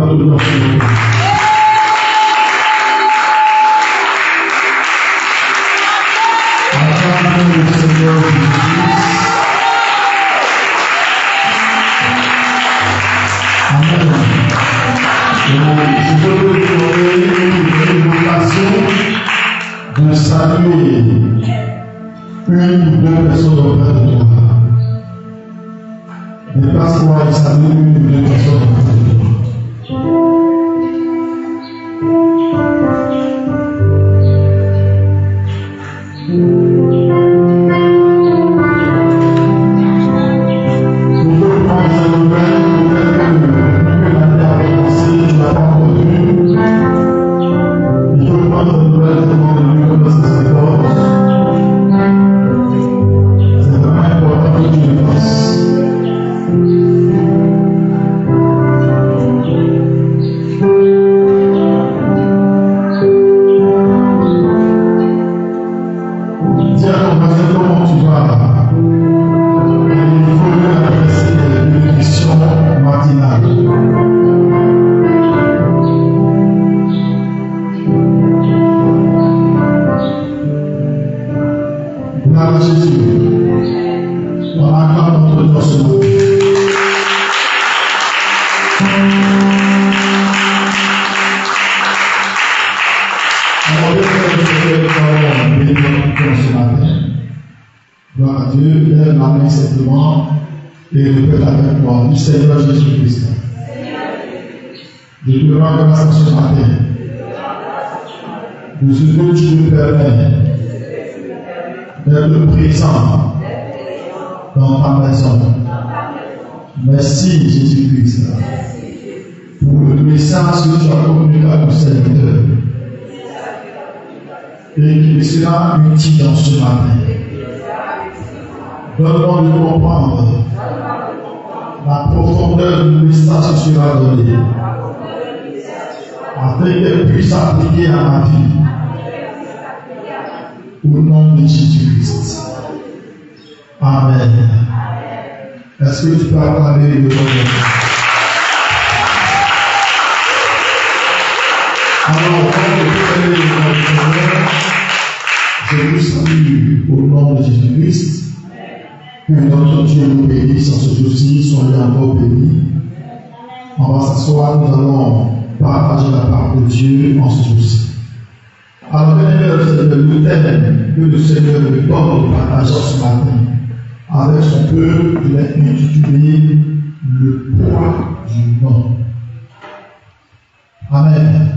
l'applaudissement, s'il vous plaît. Acclamons le Seigneur Jésus-Christ. Amen. Je veux vous donner une vocation de saluer une ou deux personnes auprès de toi. Déplace-toi et salue une ou deux personnes auprès de toi. Gloire à Dieu, lève la main simplement et répète avec moi du Seigneur Jésus-Christ. Je te rends grâce ce matin de ce que tu me permets d'être présent dans ta maison. Merci Jésus-Christ pour le message que tu as communiqué à nos serviteurs et qui me sera utile en ce matin. Donne-moi de comprendre la profondeur du message que tu as donné, afin qu'elle puisse s'appliquer à ma vie. Au nom de Jésus-Christ. Amen. Est-ce que tu peux acclamer le nom? Alors, je vous salue au nom de Jésus-Christ. Que notre Dieu nous bénisse en ce jour-ci, soyez encore bénis. On va s'asseoir, nous allons partager la parole de Dieu en ce jour-ci. Alors, le thème que le Seigneur nous donne de partager ce matin avec son peuple, il est intitulé le poids du nom. Amen.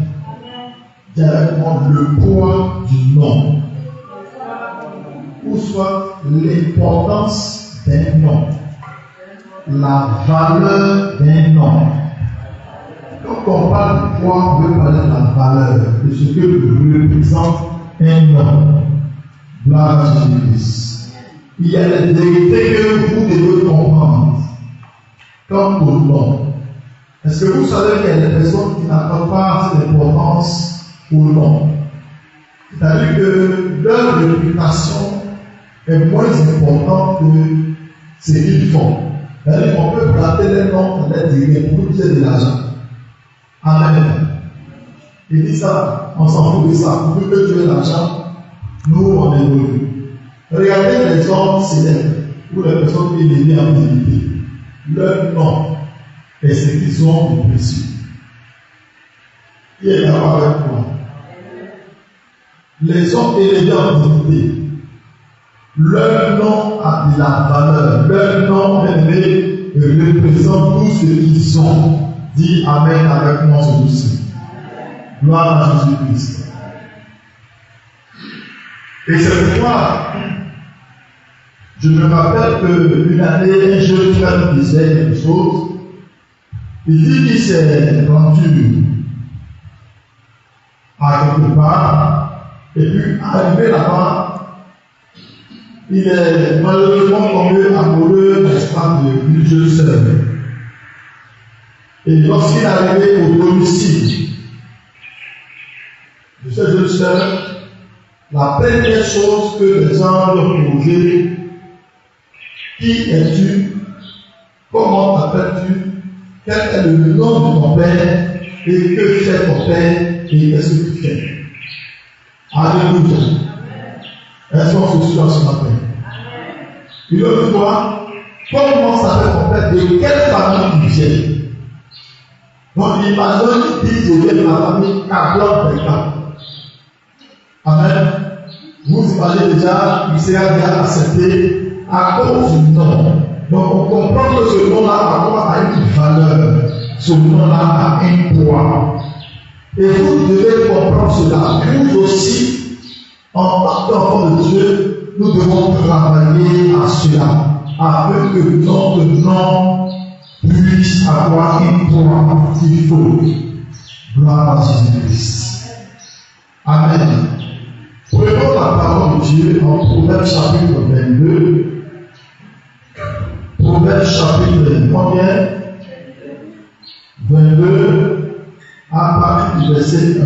Directement le poids du nom. Ou soit l'importance d'un nom, la valeur d'un nom. Quand on parle du poids, on veut parler de la valeur, de ce que représente un nom. Gloire à Jésus-Christ. Il y a des vérités que vous devez comprendre, comme au nom. Est-ce que vous savez qu'il y a des personnes qui n'accordent pas assez d'importance au nom? C'est-à-dire que leur réputation est moins importante que ce qu'ils font. C'est-à-dire qu'on peut planter les noms dans les direct pour utiliser de l'argent. Amen. Il dit ça, on s'en fout de ça. Pour que tu aies l'argent, nous on évolue. Regardez les hommes célèbres ou les personnes qui élevaient en dignité. Leur nom est ce qu'ils ont de précieux. Qui est d'accord avec moi? Les hommes élevés en dignité, leur nom a de la valeur, leur nom représente tout ce qu'ils sont. Dis Amen avec moi ce jour-ci. Gloire à Jésus-Christ. Et c'est pourquoi je me rappelle qu'une année, un jeune frère me disait quelque chose. Il dit qu'il s'est rendu à quelque part, et puis arrivé là-bas, il est malheureusement tombé amoureux d'une femme de plusieurs sœurs. Et lorsqu'il est arrivé au domicile de ces deux sœurs, la première chose que les gens lui ont posé, qui es-tu? Comment t'appelles-tu? Quel est le nom de ton père? et que fait ton Père et qu'est-ce que tu fais. Alléluia. Est-ce qu'on se souvient ce matin? Une autre fois, comment s'appelle ton Père, de quelle famille il vient? Donc imagine qu'il dit je viens de la famille Kablan. Amen. Vous imaginez déjà, il sera bien accepté à cause du nom. Donc on comprend que ce nom-là a une valeur. Ce nom-là a un poids. Et vous devez comprendre cela. Nous aussi, en tant qu'enfants de Dieu, nous devons travailler à cela, afin que notre nom puisse avoir un poids qu'il faut. Gloire à Jésus-Christ. Amen. Prenons la parole de Dieu en Proverbes chapitre 22. Proverbes chapitre combien? 22, à partir du verset 1.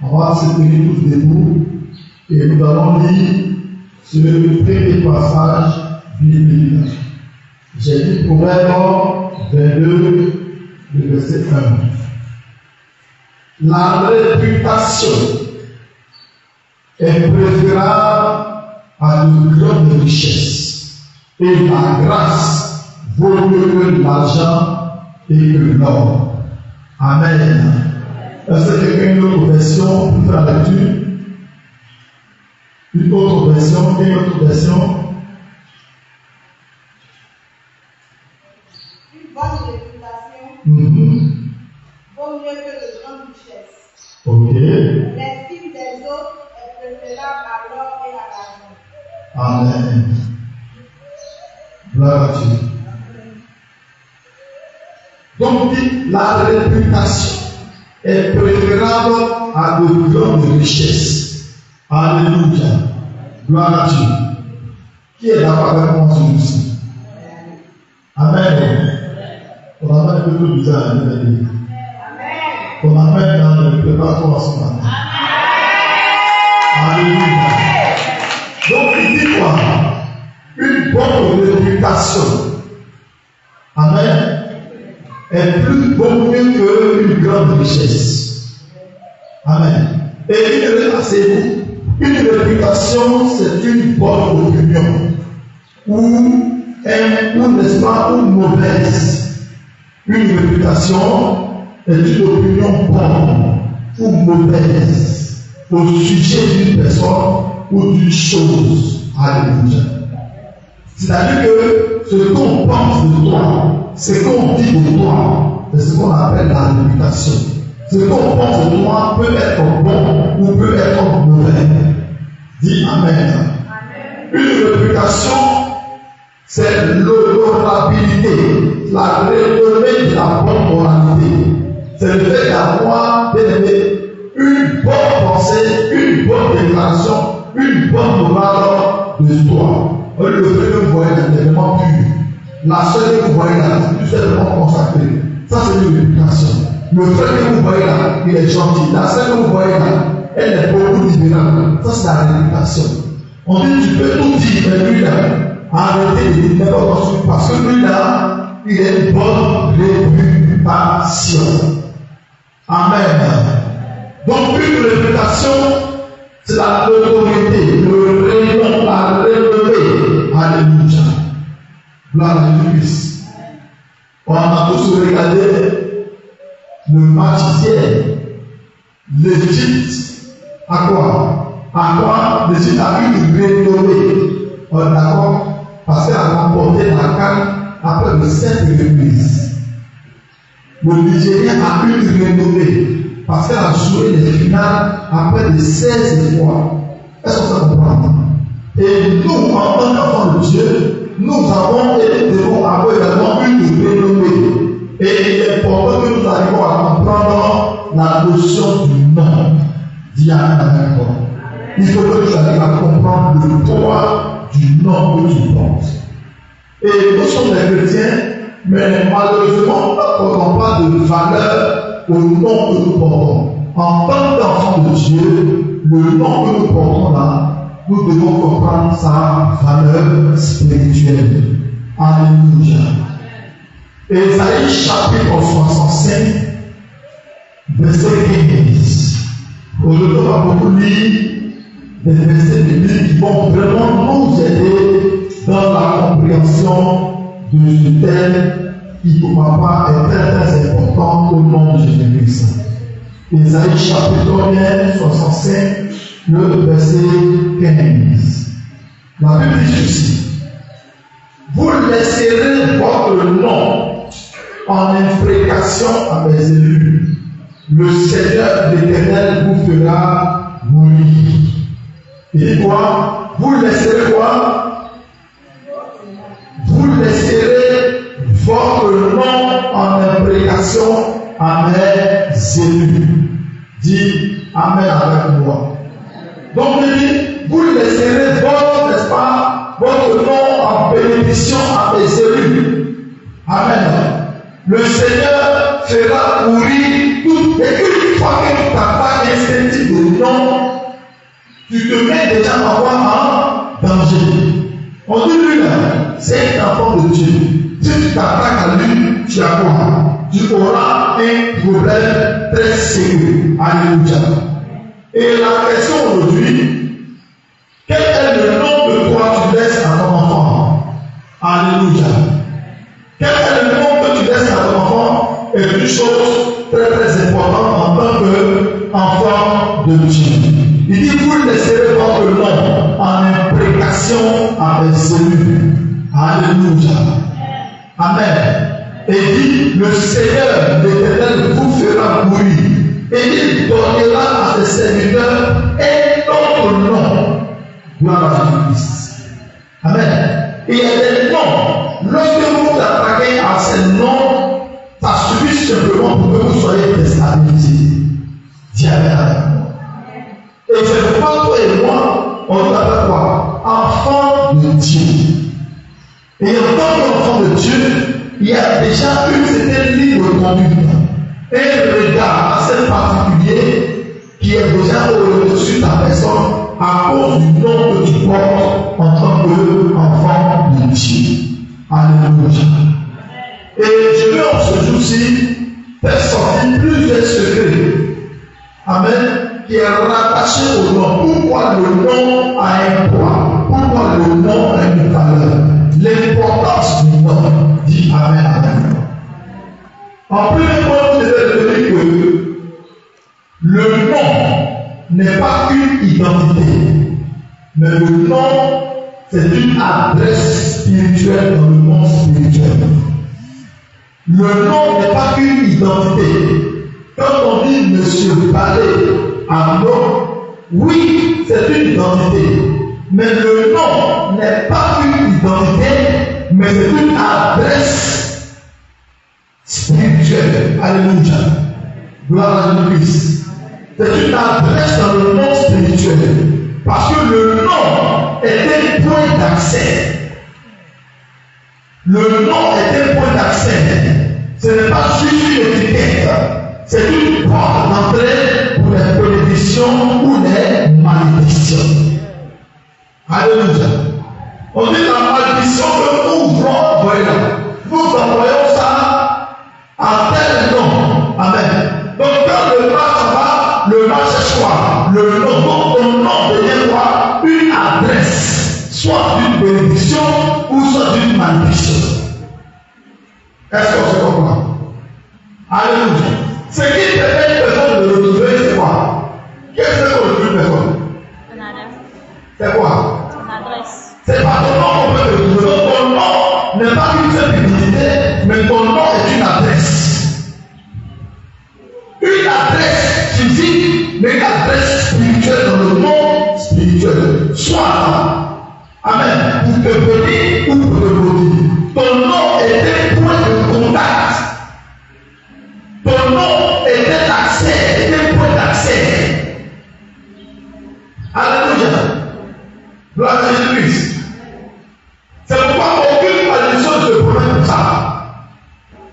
On va se tenir tous debout et nous allons lire ce premier passage biblique. J'ai dit Proverbes 22, le verset 1. La réputation est préférable à de grandes richesses, et la grâce vaut mieux que l'argent et que l'or. Amen. Est-ce que quelqu'un a une autre version pour faire la lecture? Une autre version, une autre version. Une bonne réputation vaut mieux que de grandes richesses. Ok. L'estime des autres est préférable à l'or et à l'argent. Amen. Gloire à Dieu. Donc, la réputation est préférable à de grandes richesses. Alléluia. Gloire à Dieu. Qui est d'accord avec moi celui-ci? Amen. On amène un peu bizarre. Amen. On amène dans le préparatoire ce matin. Alléluia. Donc, il dit quoi? Une bonne réputation. Amen. Est plus bon qu'une grande richesse. Amen. Et une réputation, c'est une bonne opinion. Ou n'est-ce pas, une mauvaise. Une réputation est une opinion bonne ou mauvaise au sujet d'une personne ou d'une chose. Alléluia. C'est-à-dire que ce qu'on pense de toi, ce qu'on dit de toi, c'est ce qu'on appelle la réputation. Ce qu'on pense de toi peut être bon ou peut être mauvais. Dis Amen. Une réputation, c'est l'honorabilité, la renommée de la bonne moralité. C'est le fait d'avoir, bien aimé, une bonne pensée, une bonne déclaration, une bonne morale de toi. Le fait que vous voyez là, il est vraiment pur. La seule que vous voyez là, c'est tout simplement consacré. Ça, c'est une réputation. Le frère que vous voyez là, il est gentil. La seule que vous voyez là, elle est beaucoup libérale. Ça, c'est la réputation. On dit, tu peux tout dire, mais lui là, arrêtez de dire n'importe quoi. Parce que lui là, il a une bonne réputation. Amen. Donc, une réputation, c'est la autorité, le renommé, la renommée. Alléluia. Gloire à Christ. On a tous regardé le match hier. L'Égypte, à quoi? À quoi l'Égypte a eu une renommée? On est d'accord? Parce qu'elle a remporté la CAN après de 7 reprises. Le Nigeria a eu une renommée parce qu'elle a joué les finales après de 16 fois. Est-ce qu'on se comprend? Et nous, en tant qu'enfants de Dieu, nous avons et nous devons avoir également une renommée. Et il est important que nous arrivions à comprendre la notion du nom. Dis Amen. Il faut que tu arrives à comprendre le poids du nom que tu portes. Et nous sommes des chrétiens, mais malheureusement, nous n'accordons pas de valeur au nom que nous portons. En tant qu'enfants de Dieu, le nom que nous portons là, nous devons comprendre sa valeur spirituelle. Alléluia. Ésaïe chapitre 65, verset 15. Aujourd'hui, on va beaucoup lire des versets bibliques qui vont vraiment nous aider dans la compréhension de ce thème qui, pour ma part, est très très important au nom de Jésus-Christ. Ésaïe chapitre 1, 65, le verset 15. La Bible dit ceci: vous laisserez votre nom en imprécation à mes élus. Le Seigneur l'Éternel vous fera mourir. Il dit quoi? Vous laisserez quoi? Vous laisserez votre nom en imprécation à mes élus. Dis Amen avec moi. Donc il dit, vous laisserez votre, n'est-ce pas, votre nom en bénédiction à mes élus. Amen. Le Seigneur fera mourir tout. Et une fois que tu t'attaques à ce type de nom, tu te mets déjà en danger. On dit lui là, c'est un enfant de Dieu. Si tu t'attaques à lui, tu as quoi? Tu auras un problème très sérieux. Alléluia. Et la question aujourd'hui, quel est le nom de toi tu laisses à ton enfant? Alléluia. Quel est le nom que tu laisses à ton enfant? Est une chose très très importante en tant qu'enfant de Dieu. Il dit, vous laisserez votre nom en imprécation à mes élus. Alléluia. Amen. Et dit, le Seigneur l'Éternel vous fera mourir. Et il donnera à ses serviteurs un autre nom. Gloire à Jésus-Christ. Amen. Et il y a des noms. Lorsque vous attaquez à ces noms, ça suffit simplement pour que vous soyez déstabilisés. Dis Amen avec moi. Et c'est pourquoi toi et moi, on nous appelle quoi? Enfant de Dieu. Et en tant qu'enfant de Dieu, il y a déjà une certaine ligne de conduite, un regard assez particulier qui est déjà au-dessus de ta personne à cause du nom que tu portes en tant qu'enfant de Dieu. Alléluia. Et je vais en ce jour-ci faire sortir plusieurs secrets. Amen. Qui est rattaché au nom. Pourquoi le nom a un poids? Pourquoi le nom a une valeur? L'importance du nom. Dis Amen, Amen. En premier point, je vais dire que le nom n'est pas une identité, mais le nom, c'est une adresse spirituelle dans le monde spirituel. Le nom n'est pas une identité. Quand on dit Monsieur Ballet à nom, oui, c'est une identité. Mais le nom n'est pas une identité, mais c'est une adresse spirituelle. Alléluia. Gloire à Jésus-Christ. C'est une adresse dans le monde spirituel. Parce que le nom est un point d'accès. Le nom est un point d'accès. Ce n'est pas juste une étiquette. C'est une porte d'entrée pour les bénédictions ou les malédictions. Alléluia. On dit la malédiction que nous envoyons. Nous envoyons ça à tel nom. Amen. Donc quand le mal s'en va, le mal c'est quoi? Le nom. Donc ton nom devient quoi? Une adresse. Soit d'une bénédiction ou soit d'une malédiction. Est-ce qu'on se comprend? Alléluia. Ce qui permet une personne de retrouver, c'est quoi? Qu'est-ce que retrouve une personne? Une adresse. C'est quoi? Une adresse. C'est pas ton nom qu'on peut retrouver. Donc ton nom n'est pas une seule identité, mais ton nom est une adresse. Une adresse physique, mais une adresse spirituelle dans le monde spirituel. Soit, amen, pour te bénir ou pour te maudire. Ton nom est un point de contact. Ton nom est un accès, un point d'accès. Alléluia. Gloire à Jésus-Christ. C'est pourquoi aucune malédiction ne se promène comme ça.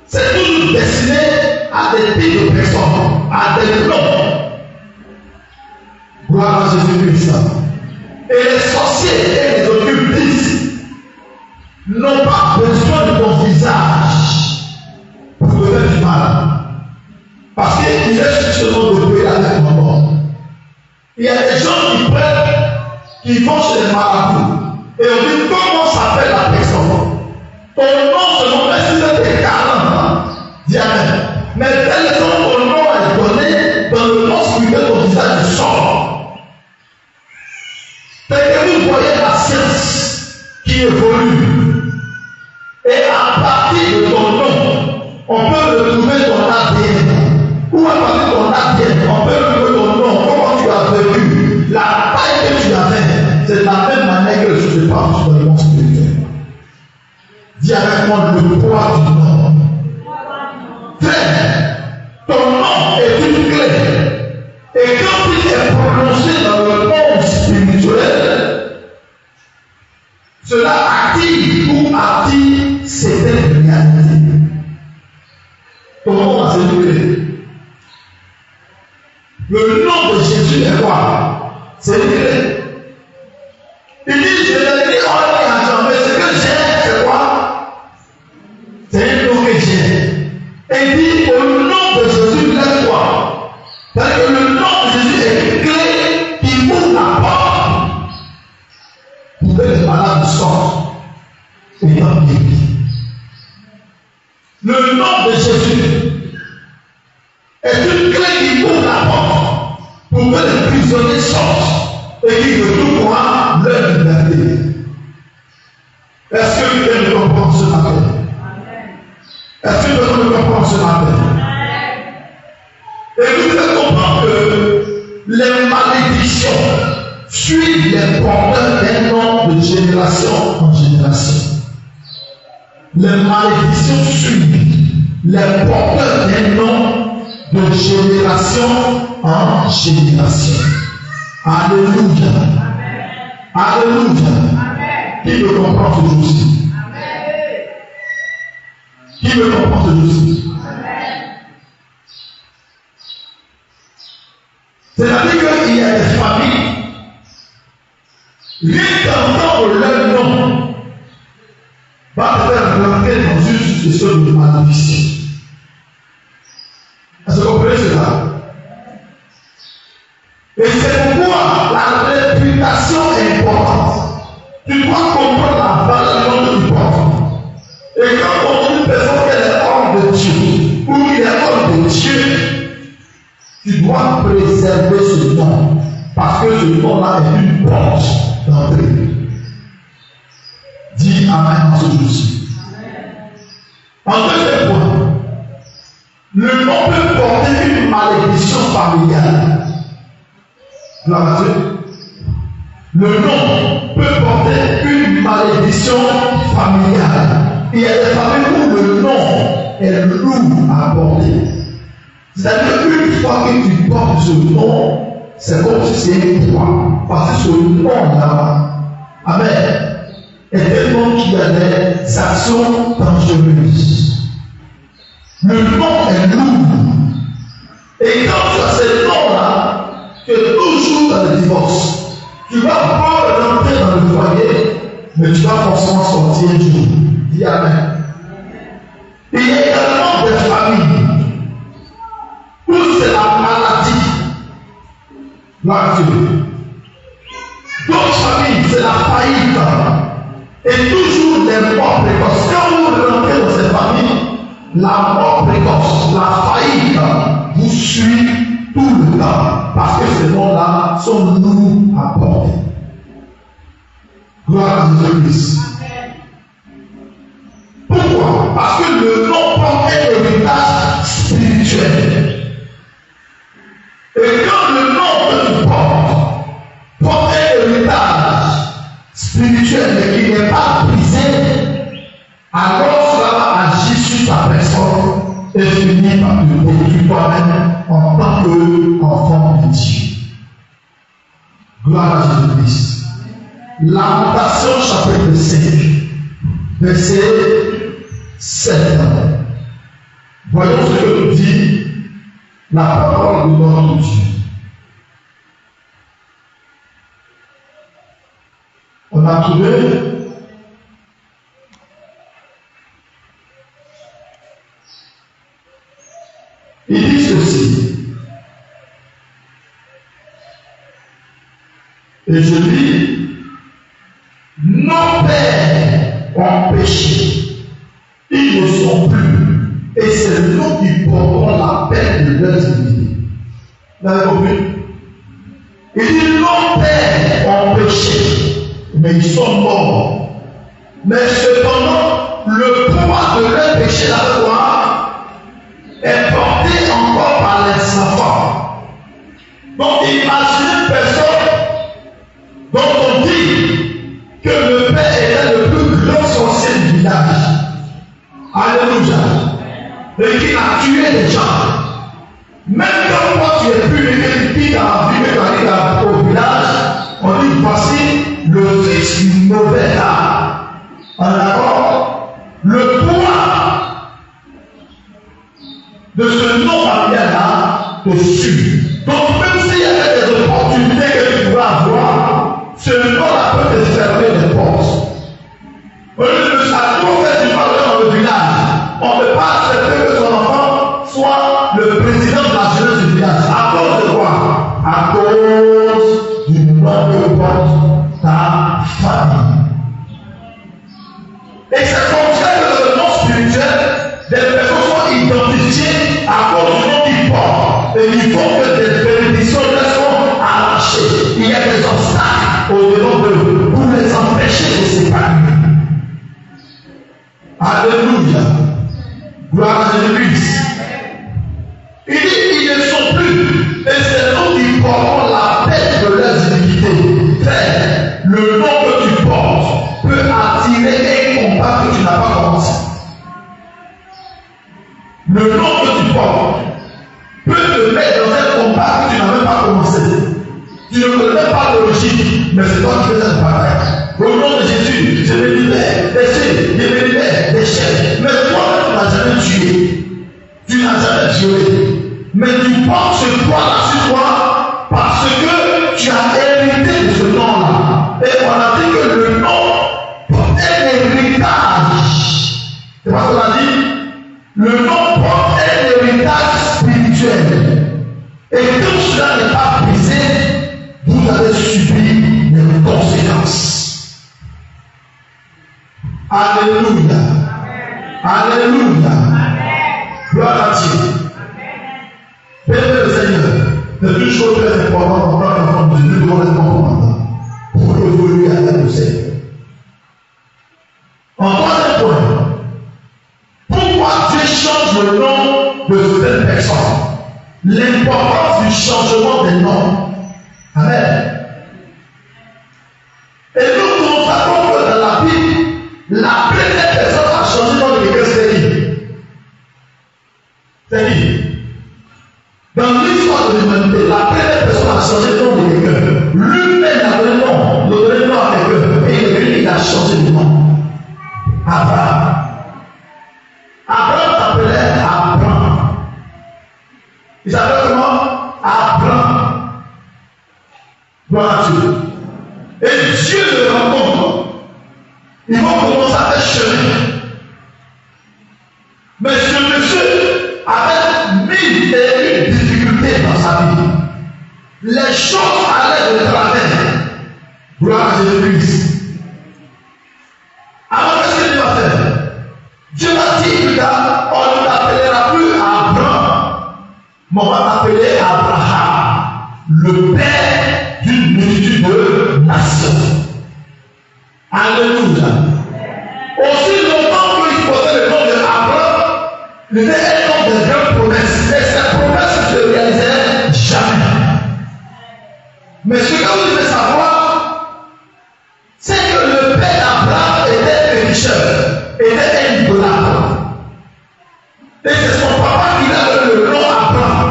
C'est toujours destiné à des types de personnes, à des noms. Gloire à Jésus-Christ. Et les sorciers et les occultistes n'ont pas besoin de ton visage pour te faire du mal. Parce qu'ils viens justement de prier avec mon nom. Il y a des gens qui prennent, qui vont chez les marabouts. Et on dit comment s'appelle la personne. Ton nom se nomme si c'était 40. Dis Amen. Mais tel que ton nom est donné dans le nom spirituel, ton visage sort. Tel que vous voyez la science qui évolue. Et à partir de ton nom, on peut retrouver ton ADN. Ou à partir de ton ADN, on peut retrouver ton nom, comment tu as vécu, la taille que tu avais. C'est de la même manière que je te parle sur le monde spirituel. Dis avec moi le poids du nom. Frère, ton nom est une clé. Et quand il est prononcé dans le monde spirituel, cela active ou attire certaines réalités. Ton nom a cette clé. Le nom de Jésus est quoi? C'est une clé. Il dit, je l'ai dit en argent, mais ce que j'ai, c'est quoi? C'est une nom que j'ai. Et il dit, au nom de Jésus, lève-toi. Parce que le nom de Jésus est une clé qui ouvre la porte pour que les malades sortent et en guéris. Le nom de Jésus est une clé qui ouvre la porte pour que les prisonniers sortent et qu'ils retrouvent leur liberté. Est-ce que vous pouvez me comprendre ce matin? Est-ce que vous pouvez me comprendre ce matin? Et vous devez comprendre que les malédictions suivent les porteurs d'un nom de génération en génération. Les malédictions suivent les porteurs d'un nom de génération en génération. Alléluia. Alléluia. Qui me comprend ce jour-ci? Qui me comprend ce jour-ci? C'est-à-dire qu'il y a des familles, rien qu'entendre leur nom va te faire rentrer dans une situation de malédiction. Est-ce que vous comprenez cela? Et c'est pourquoi la réputation est importante. Tu dois comprendre la valeur du porte. Et quand on dit une personne qu'elle est hors de Dieu, ou qu'il est hors de Dieu, tu dois préserver ce nom. Parce que ce nom-là est une porte d'entrée. Dis Amen en ce jour-ci. En deuxième point, le nom peut porter une malédiction familiale. Gloire à Dieu. Le nom peut porter une malédiction familiale. Il y a des familles où le nom est lourd à porter. C'est-à-dire qu'une fois que tu portes ce nom, c'est comme si c'est un poids. Parce que ce nom-là, Amen, est un nom qui a des actions dangereuses. Le nom est lourd. Et quand tu as ce nom-là, que toujours dans le divorce, tu vas pas rentrer dans le foyer, mais tu vas forcément sortir du jour. Dis Amen. Il y a également des familles où c'est la maladie. Gloire à Dieu. D'autres familles, c'est la faillite. Et toujours les morts précoces. Quand vous rentrez dans ces familles, la mort précoce, la faillite vous suit tout le temps. Parce que ces noms-là sont lourds à porter. Gloire à Jésus-Christ. Pourquoi? Parce que le nom porte un héritage spirituel. Et quand le nom porte un héritage spirituel mais qui n'est pas brisé, alors cela va agir sur ta personne et finir par te détruire toi-même en tant qu'enfant de Dieu. Gloire à Jésus-Christ. Lamentation chapitre 5, verset 7. Voyons ce que nous dit la parole de notre Dieu. On a trouvé il dit ceci. Et je dis, nos pères ont péché. Ils ne sont plus. Et c'est nous qui portons la peine de leurs iniquités. Vous avez compris? Il dit, nos pères ont péché, mais ils sont morts. Mais cependant, le poids de leur péché, la foi, est porté encore par les enfants. Donc, imaginez une personne dont on dit que le père était le plus grand sorcier du village. Alléluia. Et qui a tué les gens. Même quand toi tu es plus électrique dans la vie, mais tu arrives au village, on dit voici le fils du mauvais âme. On est d'accord? Le poids de ce nom familial-là te suit. Donc même s'il y avait des opportunités que tu pourras avoir, ce nom-là peut te fermer les portes. Au lieu de ça, trop fait du mal dans le village, on ne peut pas accepter que son enfant soit le président de la jeunesse du village. À cause de quoi? À cause du nom que porte ta famille. Et c'est comme ça que le nom spirituel, des personnes sont identifiées à cause du nom qu'ils portent. Et il faut que des bénédictions leur soient arrachées. Il y a des obstacles au-devant d'eux pour les empêcher de s'épanouir. Alléluia. Gloire à Jésus-Christ. Il dit ils ne sont plus. Et c'est nous qui portons la tête de leurs iniquités. Frère, le nom que tu portes peut attirer un combat que tu n'as pas commencé. Le nom que tu portes peut te mettre dans un combat que tu n'as même pas commencé. Tu ne connais même pas l'origine, mais c'est toi qui fais cette bataille. Au nom de Jésus, je me libère des chefs, je me libère des chefs. Mais toi, tu n'as jamais tué. Tu n'as jamais violé. Mais tu portes ce poids-là sur toi parce que tu as hérité de ce nom-là. Et on a dit que le nom porte un héritage. C'est pas ce qu'on a dit? Le nom porte un héritage spirituel. Et quand cela n'est pas brisé, vous allez subir les conséquences. Alléluia. Alléluia. Gloire à Dieu. Père le Seigneur, c'est une chose très importante en tant qu'enfant de Dieu, nous devons les comprendre pour évoluer avec le Seigneur. En troisième point, pourquoi Dieu change le nom de cette personne? L'importance du changement des noms. Amen. Et nous constatons que dans la Bible, la première personne a changé le nom de quelqu'un, c'est lui. C'est lui. Dans l'histoire de l'humanité, la première personne a changé le nom de quelqu'un. Lui-même a donné le nom à quelqu'un. Et lui, il a changé le nom. Abraham. Abraham s'appelait Abraham. Il s'appelle comment? Abraham. Gloire à Dieu. Et Dieu le rencontre. Ils vont commencer à faire chemin. Mais ce monsieur avait 1000 et une difficultés dans sa vie. Les choses allaient de travers. Gloire à Jésus-Christ. Alors qu'est-ce que Dieu va faire? Dieu va dire plus tard, on ne t'appellera plus Abraham, mais on va t'appeler Abraham, le père d'une multitude de nations. Alléluia. Aussi longtemps qu'il portait le nom d'Abraham, il était un nom de grandes promesses. Et ces promesses ne se réalisaient jamais. Mais ce que vous devez savoir, c'est que le père d'Abraham était pécheur, était un idolâtre. Et c'est son papa qui a donné le nom Abraham.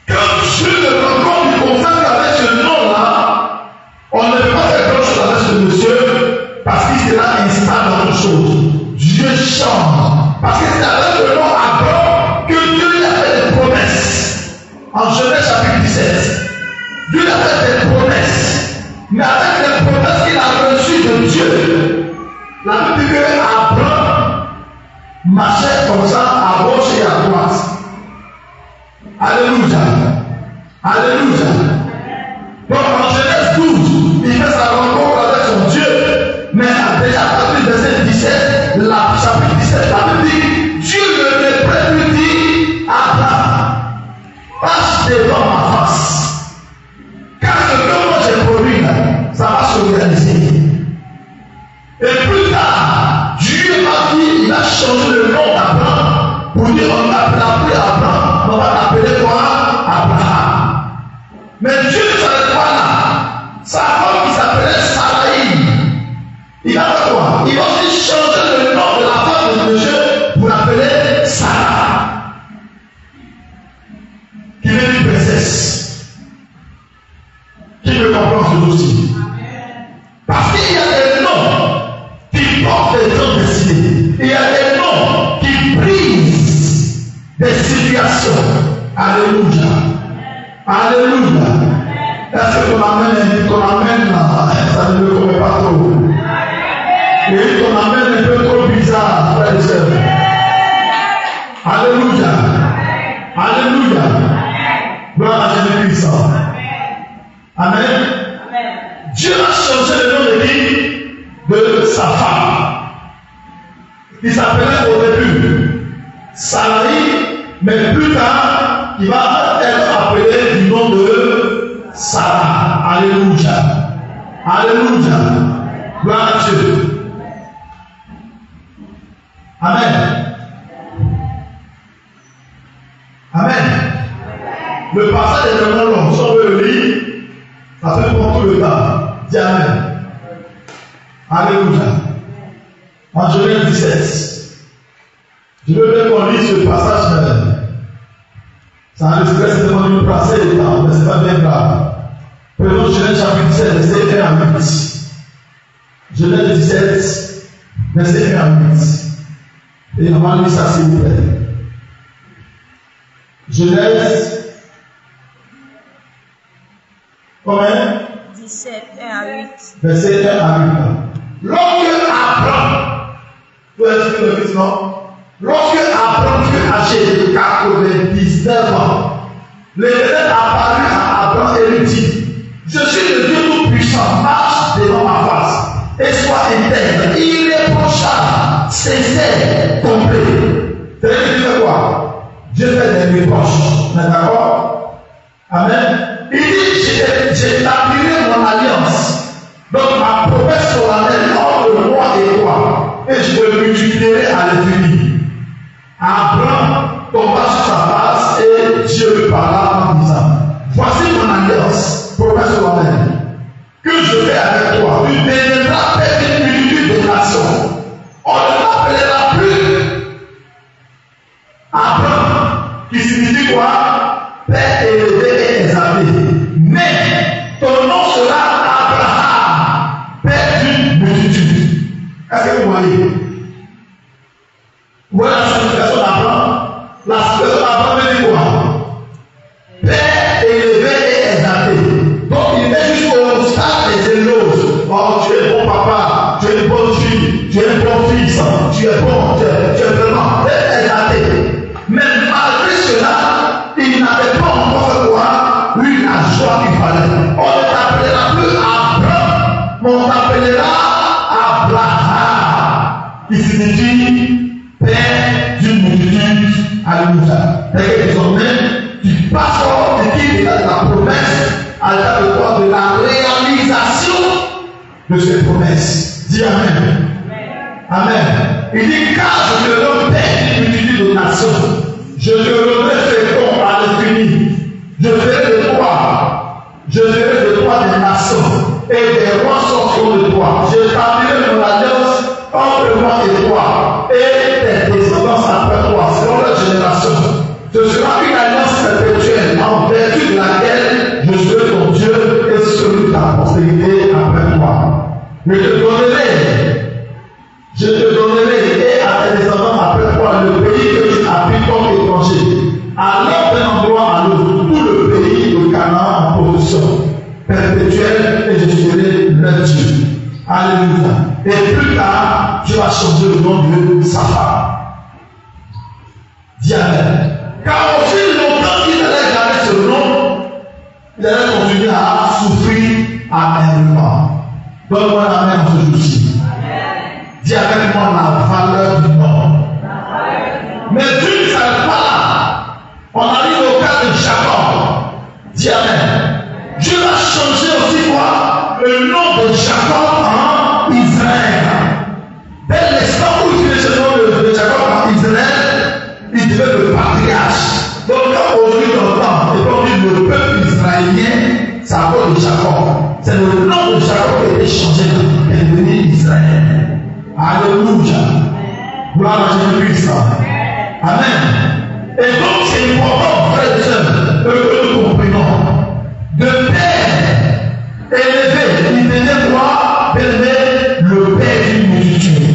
Quand Dieu le rencontre, il constate qu'avec ce nom-là, on ne peut pas faire grand-chose avec ce monsieur parce qu'il sera instable dans autre chose. Dieu change. Parce que c'est avec le nom Abraham que Dieu lui a fait des promesses. En Genèse chapitre 17, Dieu lui a fait des promesses. Mais avec les promesses qu'il a reçues de Dieu, la Bible dit que Abraham marchait comme ça à gauche et à droite. Alléluia. Alléluia. Donc en pour dire on n'appellera plus Abraham, on va l'appeler quoi? Abraham. Mais Dieu ne s'arrête pas là. Sa femme qui s'appelait Sarai, il va faire quoi? Il va aussi changer le nom de la femme de Dieu pour l'appeler Sarah, qui veut dire princesse. Qui veut comprendre ce dossier? Parce qu'il y a des noms qui portent des noms destinés. Il y a des noms qui brisent des situations. Alléluia. Alléluia. Est-ce qu'on amène là? Ça ne me connaît pas trop. Et qu'on amène un peu trop bizarre, frère et sœur. Alléluia. Alléluia. Gloire à Jésus-Christ. Amen. Dieu a changé le nom de qui? De sa femme. Il s'appelait au début Sarai, mais plus tard, il va être appelé du nom de Sarah. Alléluia. Alléluia. Gloire à Dieu. Amen. Amen. Le passage est vraiment long. Si on veut le lire, ça peut prendre tout le temps. Dis Amen. Alléluia. En Genèse 17. Je veux bien qu'on lise ce passage, mais ça risquerait certainement de nous passer le temps, mais ce n'est pas bien grave. Prenons Genèse chapitre 17, verset 1 à 8. Genèse 17, verset 1 à 8. Et on va lire ça s'il vous plaît. Genèse. Combien? 17, 1 à 8. Verset 1 à 8. Lorsque Abraham, vous êtes le fils, non? Lorsque Abraham fut âgé de 99 ans, l'Éternel apparut à Abraham et lui dit: je suis le Dieu Tout-Puissant, marche devant ma face et sois intègre, irréprochable, sincère, complet. C'est-à-dire qu'il fait quoi? Dieu fait des reproches. D'accord? Amen. Il dit: j'établirai mon alliance. Donc ma promesse solennelle entre moi et toi, et je me multiplierai à l'infini. Abraham tomba sur sa face et Dieu lui parla en disant: voici mon alliance, promesse solennelle, que je fais avec toi. Tu deviendras père d'une multitude de nations. On ne l'appellera plus Abraham, qui signifie quoi? Père élevé et exalté. Mais ton nom sera Abraham, père d'une multitude. Est-ce que vous voyez? Voilà la signification d'Abraham. La signification d'Abraham veut dire quoi? Père élevé et exalté. Donc il est juste au stade des éloges. Oh, tu es bon papa, tu es une bonne fille, tu es un bon fils, tu es bon, tu es vraiment exalté. Mais malgré cela, il n'avait pas encore fait quoi? Oui, la joie qu'il fallait. On ne t'appellera plus Abraham, mais on t'appellera Abraham, qui signifie père d'une multitude. Alléluia. Et désormais, tu passes hors de qui de la promesse à l'état de quoi? De la réalisation de ces promesses. Dis Amen. Amen. Il dit: car je te donne père d'une multitude de nations. Je te donnerai fécond à l'infini. Je ferai de toi des nations, et des rois sortiront de toi. J'établirai mon alliance entre moi et toi, et tes descendants après toi, selon leur génération. Ce sera une alliance perpétuelle, en vertu de laquelle je serai ton Dieu et celui de ta postérité après toi. Je te donnerai et à tes descendants après toi le pays que tu habites comme étranger, allant d'un endroit à l'autre, tout le pays de Canaan en possession perpétuelle, et je serai leur Dieu. Alléluia. Et plus tard, Dieu va changer le nom de sa femme. Dis Amen. Car aussi longtemps qu'il allait garder ce nom, il allait continuer à souffrir amèrement. Donne-moi la main en ce jour-ci. Dis avec moi la valeur du nom. Mais Dieu ne s'arrête pas là. On arrive au cas de Jacob. Dis Amen. Dieu a changé aussi quoi? Le nom de Jacob en Israël. Dès l'instant où il fait ce nom de Jacob en Israël, il Araméen, c'est à cause de Jacob. C'est le nom de Jacob qui a été changé et est devenu Israël. Alléluia. Gloire à Jésus-Christ. Amen. Et donc c'est important, frères et sœurs, que nous comprenions. De père élevé, il venait voir élever le père d'une multitude.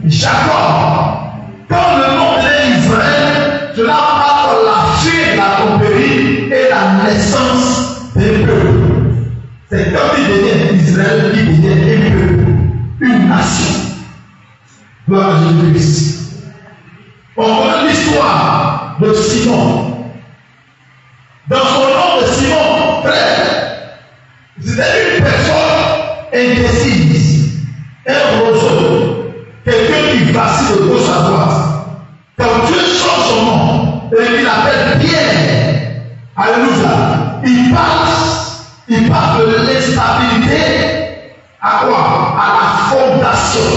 Jacob, quand le nom de Israël, cela parle de la fin de la tromperie et la naissance des peuples. C'est comme il devient Israël qui devient un peuple, une nation. Gloire à Jésus-Christ. On connaît l'histoire de Simon. Dans son nom de Simon, frère, c'était une personne indécise, un roseau, quelqu'un qui vacille de gauche à droite. Quand Dieu change son nom et il appelle Pierre, alléluia, il passe de l'instabilité à quoi? À la fondation.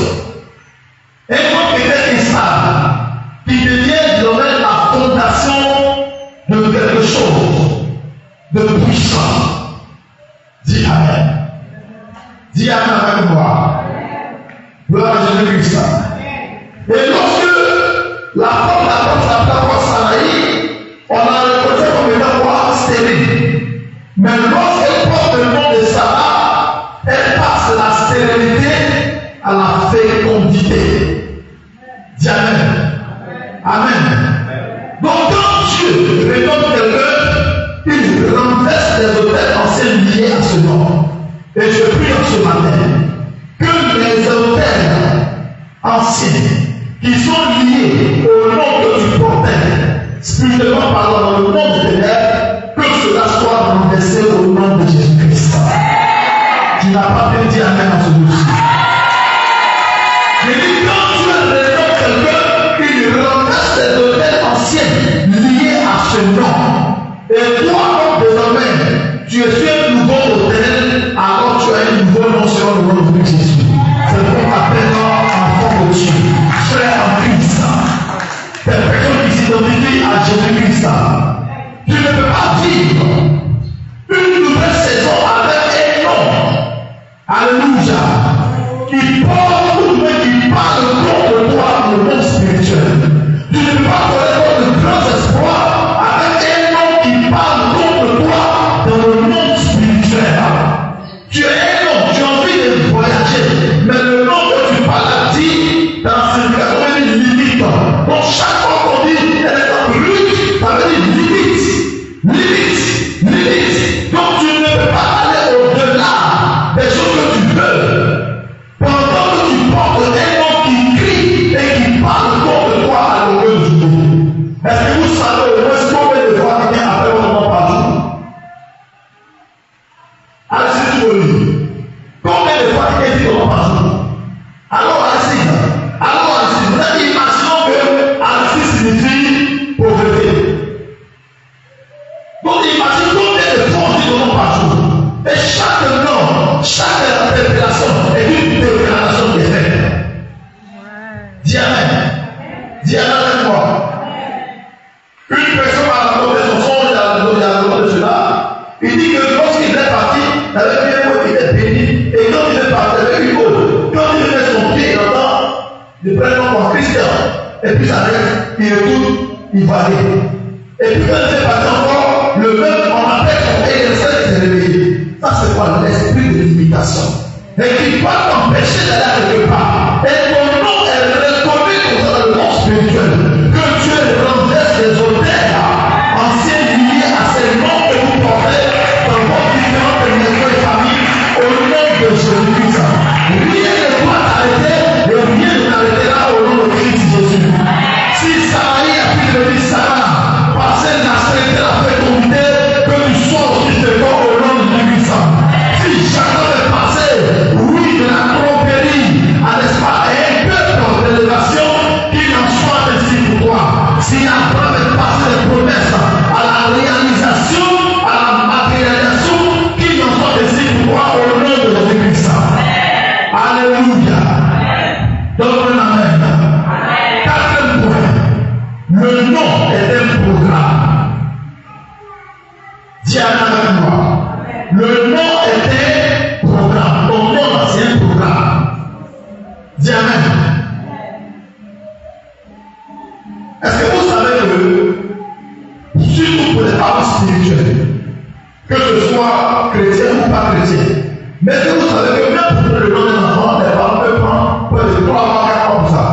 Un homme qui était instable, qui devient désormais la fondation de quelque chose de puissant. Dis Amen. Dis Amen avec moi. Gloire à Jésus-Christ. Et lorsque la femme s'appelle la femme Saraï, on a reconnu comme étant quoi? Stérile. Mais lorsqu'elle porte le nom de Sarah, elle passe de la stérilité à la fécondité. Dis Amen. Amen. Donc quand Dieu récolte quelqu'un, il renverse les autels anciens liés à ce nom. Et je prie en ce matin que les autels anciens qui sont liés au nom que tu portais, spirituellement parlant dans le nom de ténèbres, que cela soit renversé au nom de Jésus-Christ. Tu n'as pas pu dire Amen à ce dossier. Je dis quand Dieu récolte quelqu'un, il renverse les autels anciens liés à ce nom. Et toi, donc, désormais, tu es un nouveau autel, alors tu as un nouveau nom sur le nom de Jésus. C'est pour t'appeler enfant de Dieu, frère en Christ. Des personnes qui s'identifient à Jésus-Christ. Tu ne peux pas vivre une nouvelle saison avec un nom. Alléluia. Qui porte tout le monde, qui parle contre toi dans le monde spirituel. Tu ne peux pas connaître de grands espoirs avec un nom qui parle contre toi dans le monde spirituel. Tu es un nom, tu as envie de voyager, mais le nom que tu parles dit dans ce cas, on a une limite. Donc chaque fois qu'on dit, elle est en lutte, ça veut dire limite. Donc tu ne peux pas aller au-delà des choses que tu veux. Pendant que tu portes un nom qui crie et qui parle contre toi à longueur de journée. Est-ce que vous savez au moins combien de fois quelqu'un appelle votre nom par jour? Allez-y, tu veux lire. Combien de fois quelqu'un dit ton nom par jour? Alors allez-y. Vous avez imaginons que allez-y signifie pauvreté. Donc imagine combien de fois on dit ton nom par jour. Et chaque nom, chaque interpellation est une déclaration de faits. Dis Amen. Dis Amen avec moi. Une personne a raconté son songe, il a raconté cela. Il dit que lorsqu'il est parti, il avait vu un mot qui était béni. Et quand il est parti avec une autre, quand il met son pied dans le prénom comme Christian, et puis ça reste, il retourne, il va aller. Et puis quand il est parti encore, le même, on appelle son égresseur qui s'est réveillé. Ça c'est quoi? L'esprit de limitation. Et qui va t'empêcher d'aller quelque part. Et ton nom est reconnu dans le monde spirituel. Que Dieu renverse les autels anciens liés à ces noms que vous portez dans vos différentes maisons et familles au nom de Jésus-Christ. Rien ne doit t'arrêter et rien ne t'arrêtera au nom de Christ Jésus. Si Saraï a pu devenir Sarah, parce qu'elle n'a accepté la fécondité, que tu sois aussi fécond au nom de Jésus-Christ. Si Jacob est passé, oui, de la tromperie à l'espace et un peuple d'élévation, qu'il en soit ainsi pour toi. Si Abraham est passé des promesses à la réalisation, à la matérialisation, qu'il en soit ainsi pour toi au nom de Jésus-Christ. Alléluia. Donne un amen. Quatrième point. Le nom est un programme. Dis Amen avec moi. des parents spirituels, que ce soit chrétien ou pas chrétien. Mais que vous savez que même pour le nom des enfants, les parents peuvent prendre peut-être 3 mois, 4 mois pour ça.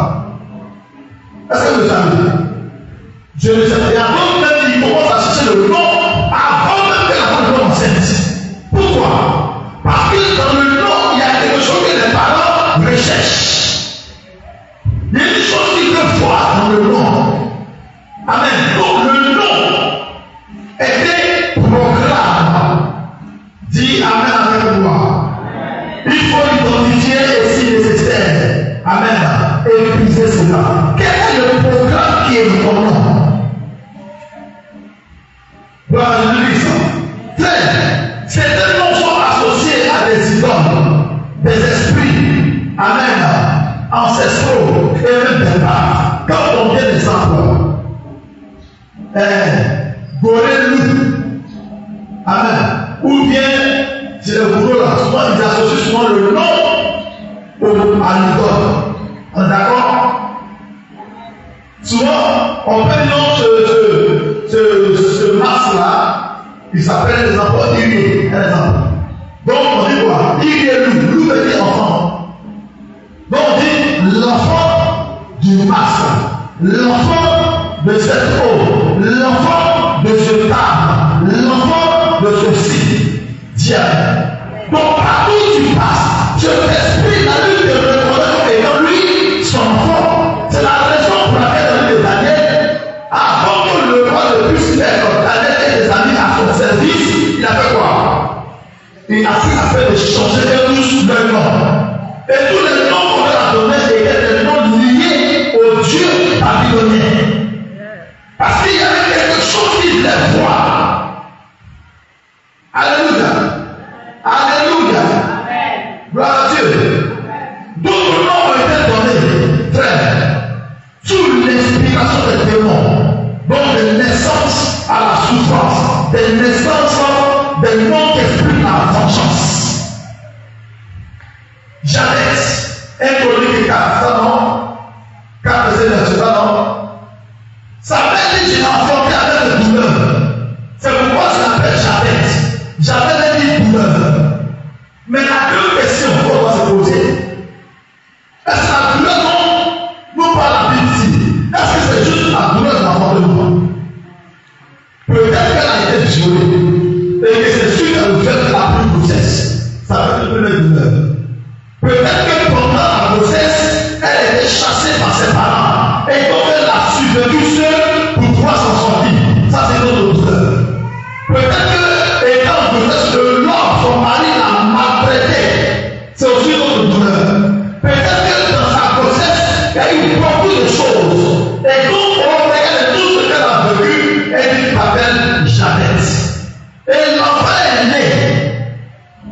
Est-ce que vous le savez? Je le sais. Et avant même, il commence à chercher le nom avant même que la femme soit enceinte. Pourquoi? Parce que dans le nom, il y a quelque chose que les parents recherchent. Il y a une chose qu'ils peuvent voir dans le nom. Amen. Donc le nom était programme. Dis Amen avec moi. Il faut l'identifier et si nécessaire. Amen. Et épuiser cela. Quel est le programme qui est dans ton nom? Voilà, je dis ça. Frère, certains noms sont associés à des idoles, des esprits, amen, ancestraux et même des parts. Quand on vient des emplois, Goré-Loup, amen, ou bien, c'est le boulot là, souvent ils associent souvent le nom à l'idole. D'accord? Souvent, on peut dire ce masque-là, il s'appelle les enfants Irié, un exemple. Donc on dit quoi? Irié-Loup, Loup veut dire enfant. Donc on dit l'enfant du masque, l'enfant de cette eau, l'enfant de ce table, l'enfant de ceci. Diable. Donc partout où tu passes, cet esprit a eu de reconnaître comme étant lui son enfant. C'est la raison pour laquelle dans les Daniel, avant que le roi ne puisse mettre Daniel et des amis à son service, il a fait quoi? Il a pris la peine de changer tous leurs noms. Et tous les noms qu'on leur a donnés étaient des noms liés au Dieu babylonien. Parce qu'il y avait quelque chose qui les voit. Alléluia. Alléluia. Gloire à Dieu. D'autres noms ont été donnés, frère, sous l'inspiration des démons. Donc des naissances à la souffrance, des naissances, des noms qui expriment la vengeance. Jadès, 1 Chronique 4, ça non? 4 verset 9, ça non? Sa mère dit, j'ai enfanté avec le douleur. C'est pourquoi je l'appelle Jadès. Jadès dit douleur. Mais la grande question qu'on doit se poser, est-ce que la douleur non pas la Bible ici? Est-ce que c'est juste la douleur de l'enfant de nous? Peut-être qu'elle a été violée et que c'est suite à le fait de la grossesse. Ça fait une douleur. Peut-être que pendant la grossesse, elle était chassée par ses parents et donc elle a survécu seule pour pouvoir s'en sortir. Ça c'est notre douleur. Peut-être que étant en grossesse, l'homme, son mari l'a maltraité. C'est aussi notre douleur. Peut-être que dans sa grossesse, il y a eu beaucoup de choses. Et donc on regarde tout ce qu'elle a vécu, elle dit qu'elle Jadès. Et l'enfant est né.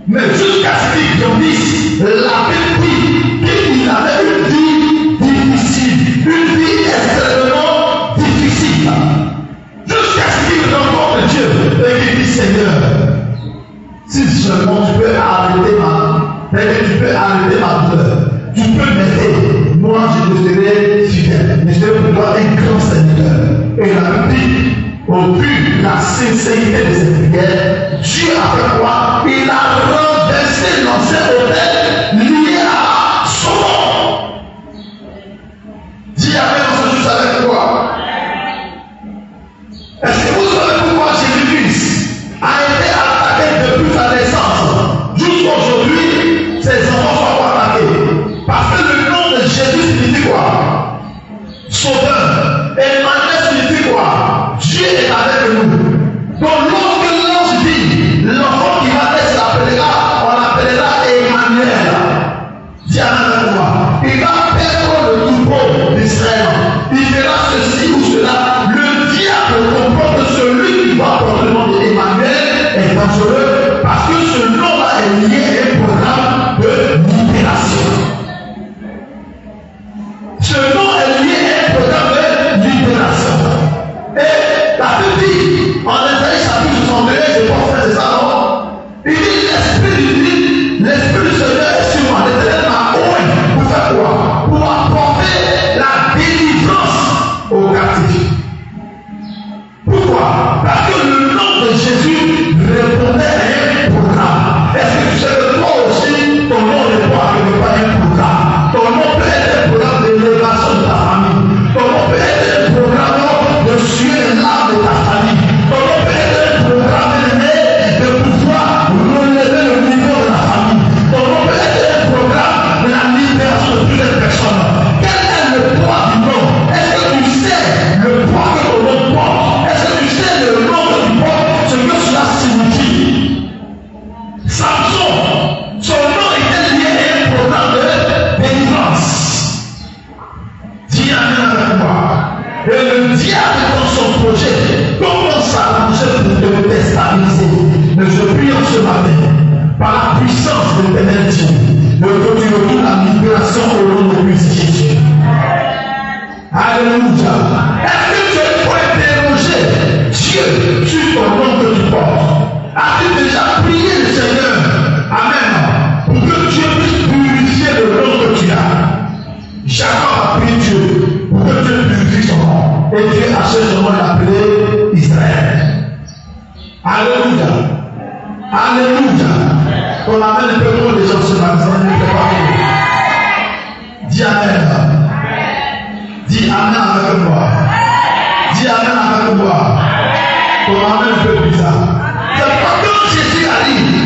Mais jusqu'à ce qu'il grandisse, la Bible dit qu'il avait une vie difficile, une vie extrêmement difficile. Jusqu'à ce qu'il rencontre Dieu et qu'il dit Seigneur, si seulement tu peux arrêter ma douleur, tu peux m'aider. Moi, je te serai fidèle. Je serai pour toi un grand Seigneur. Et la Bible dit, au vu de la sincérité de cette prière, Dieu a fait quoi? Il a renversé l'ancien autel lié à son nom. Dis Amen, on se joue avec toi. Est-ce que vous savez pourquoi Jésus-Christ a été attaqué depuis sa naissance? Jusqu'à aujourd'hui, ses enfants sont attaqués. Parce que le nom de Jésus signifie quoi? Sauveur. Et Emmanuel signifie quoi? Dieu est avec nous. Donc lorsque l'ange dit, l'enfant qui va naître l'appellera, on l'appellera Emmanuel. Dis avec moi. Il va perdre le troupeau d'Israël. Il fera ceci ou cela. Le diable comprend que celui qui va porter le nom d'Emmanuel est dangereux parce que ce nom-là est lié à un programme de libération. Ce nom est lié à un programme de libération. Et la Bible dit, en Isaïe chapitre 61, je pense que c'est ça, non? Il dit, l'Esprit du Seigneur est sur moi, l'Éternel m'a oint pour faire quoi? Pour apporter la délivrance aux captifs. Pourquoi? Parce que le Le diable dans son projet commence à marcher pour te déstabiliser. Mais je prie en ce matin, par la puissance de l'éternel Dieu, que tu retrouves la libération au nom de Jésus. Alléluia. Est-ce que tu es pour interroger Dieu sur ton nom que tu portes? As-tu déjà prié le Seigneur? Amen. Pour que Dieu puisse purifier le nom que tu as. Jacob a prié Dieu pour que Dieu purifie son nom. Et Dieu a cherché son nom et l'a appelé Israël. Alléluia. Alléluia. Ton amen peut prendre les gens ce matin. Ne fait pas trop. Dis amen. Dis amen avec moi. Dis amen avec moi. Ton amen est un peu bizarre. C'est pas que Jésus arrive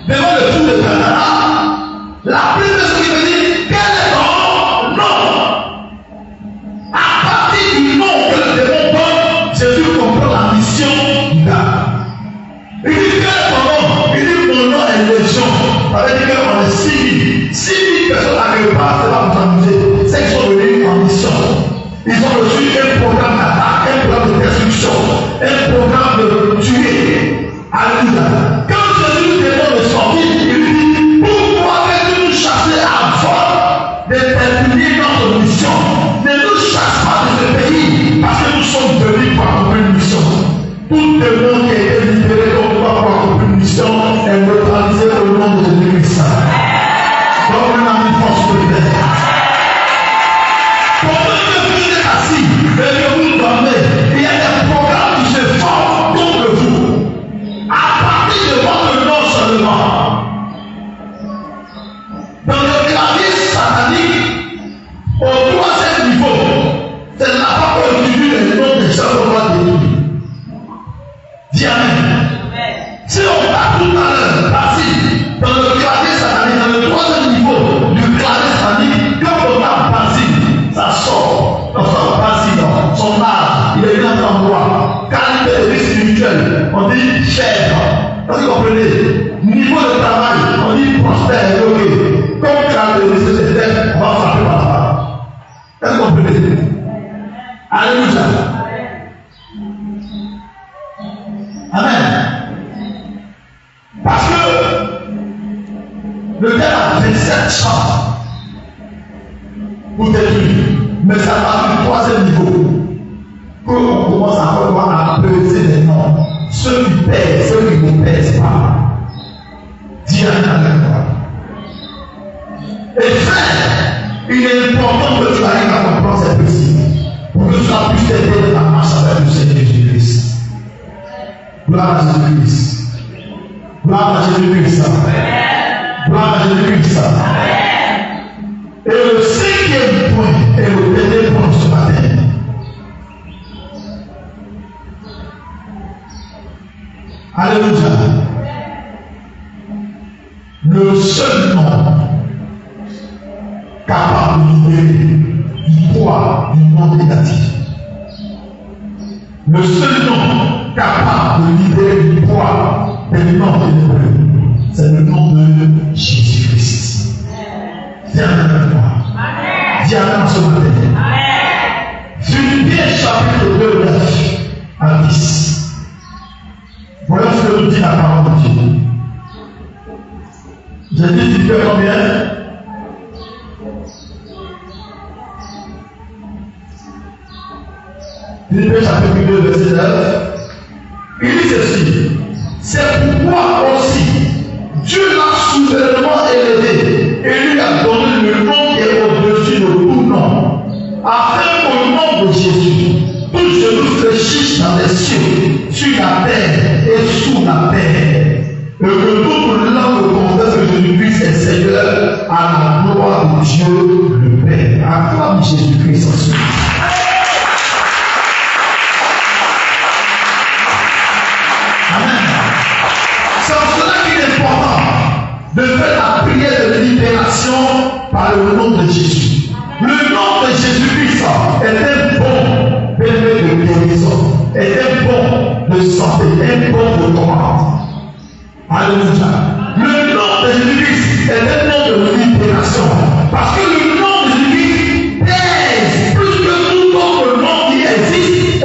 devant le fou de Canada. La première chose qui me dit, quel est ton nom? À partir du nom que le démon donne, Jésus comprend la mission qu'il a. Il dit, quel est ton nom? Il dit, mon nom est Légion. Ça veut dire qu'on est 6 000. 6 000 personnes n'arrivent pas, c'est pas pour s'amuser. C'est qu'ils sont venus en mission. Ils ont reçu un programme d'attaque, un programme de destruction, un programme de tuer. Alléluia. Quand Jésus demande de sortir, il lui dit, pourquoi veux-tu nous chasser avant de terminer notre mission? Ne nous chasse pas de ce pays, parce que nous sommes venus pour accomplir une mission. Tout le monde qui a été libéré pour accomplir une mission est neutralisé au nom de Jésus-Christ. Donc, on a une force de paix. Et que vous dormez, il y a des programmes qui se forment contre vous. À partir de votre nom seulement. Dans le clavier satanique, au 3e niveau, c'est là-bas qu'on utilise les noms des gens qu'on va détruire. Dis amen. Si on va tout à l'heure, Basile, dans le clavier satanique, dans le 3e niveau du clavier satanique, quand on a Basile, ça sort. Son âge, il est bien en droit. Qualité de vie spirituelle, on dit chèvre. Est-ce que vous comprenez? Niveau de travail, on dit prospère, ok. Comme qualité de vie spirituelle, on va frapper par la part. Est-ce que vous comprenez? Alléluia. Amen. Parce que le diable a 27 champs pour détruire. Mais ça va du 3e niveau. Quand on commence à peser les noms, ceux qui pèsent, ceux qui ne pèsent pas. Dis avec moi. Et frère, il est important que tu arrives à comprendre ces principes pour que cela puisse t'aider dans la marche avec le Seigneur Jésus-Christ. Gloire à Jésus-Christ. Gloire à Jésus-Christ. Gloire à Jésus-Christ. Et le 5e point est le dernier point ce matin. Alléluia. Le seul nom capable de libérer du poids du monde négatif. Le seul nom capable de libérer du poids des noms ténébreux, c'est le nom de Jésus-Christ. Viens avec moi. Viens avec ce matin. Philippiens chapitre 2, 9 à 10. Voilà ce que nous dit la parole de Dieu. J'ai dit Philippiens combien? Philippiens chapitre 2, verset 9. Il dit ceci. C'est pourquoi aussi Dieu l'a souverainement élevé et lui a donné le nom qui est au-dessus de tout nom, afin qu'au nom de Jésus, tout genou fléchisse dans les cieux, sur la terre et sous la terre, et que toute langue confesse que Jésus-Christ est Seigneur à la gloire de Dieu le Père. Acclame Jésus-Christ ensuite. Amen. C'est en cela qu'il est important de faire la prière de libération par le nom de Jésus. Le nom de Jésus-Christ est un bon bébé de guérison, est un bon de santé, un bon de commande. Alléluia. Le nom de Jésus-Christ est un nom de libération. Parce que le nom de Jésus-Christ pèse plus que tout autre nom qui existe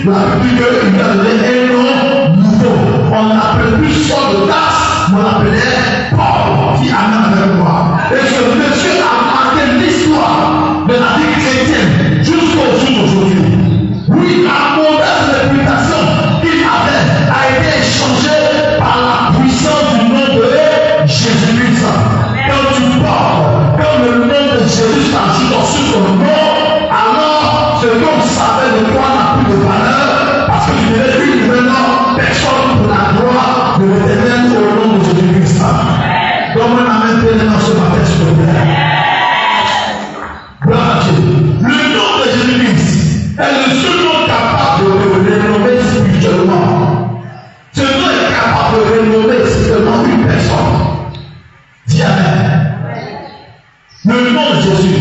La Bible lui a donné un nom nouveau. On n'appelait plus Saul de Tarse, mais on l'appelait Paul, qui amène avec moi. Et ce monsieur a marqué l'histoire de la vie chrétienne jusqu'au jour d'aujourd'hui. Oui, la mauvaise réputation qu'il avait a été échangée par la puissance du nom de Jésus-Christ. Quand tu parles, quand le nom de Jésus s'ajoute sur ton nom, alors ce qu'on savait de toi n'a plus de valeur parce que tu n'es plus maintenant personne pour la gloire de l'Éternel au nom de Jésus-Christ. Donne-moi la main pleinement ce matin, s'il te plaît. Gloire à Dieu. Le nom de Jésus-Christ est le seul nom capable de renommer spirituellement. Ce nom est capable de renommer spirituellement une personne. Dis Amen. Le nom de Jésus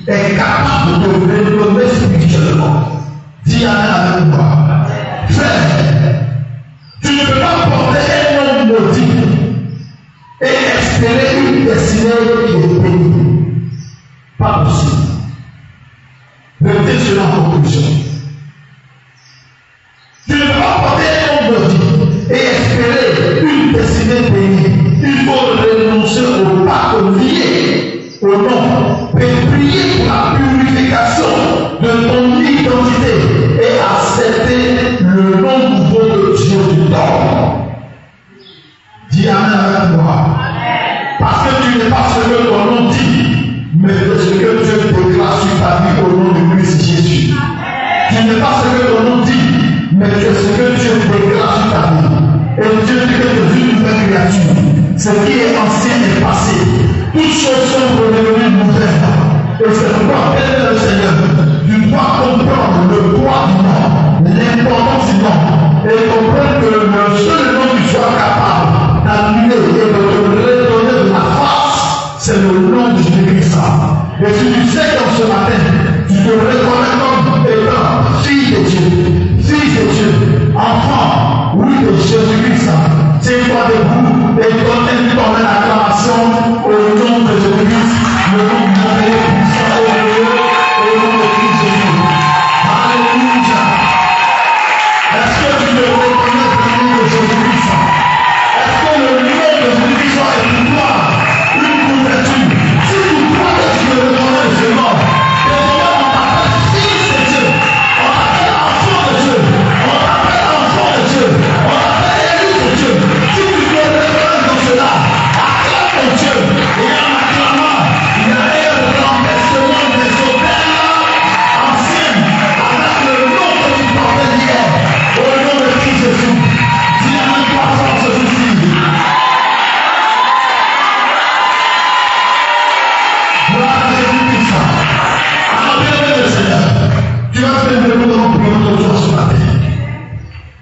est capable de renommer spirituellement. Dis Amen avec moi. Frère, tu ne peux pas porter un nom maudit et espérer une destinée qui est bénie. Pas possible. Mettez cela en conclusion. Tu ne peux pas porter un nom maudit et espérer une destinée bénie. Il faut renoncer au pacte lié au nom et prier pour la purification de ton identité et accepter le nom nouveau de Dieu du temps. Dis Amen avec moi. Parce que tu n'es pas ce que ton nom dit, mais ce que Dieu déclare sur ta vie au nom de Christ Jésus. Tu n'es pas ce que ton nom dit, mais ce que Dieu déclare sur ta vie. Et Dieu dit que tu es une nouvelle créature. Ce qui est ancien est passé. Toutes choses sont redevenues nouvelles. Et c'est pourquoi, bien le Seigneur, tu dois comprendre le poids du nom, l'importance du nom, et comprendre que le seul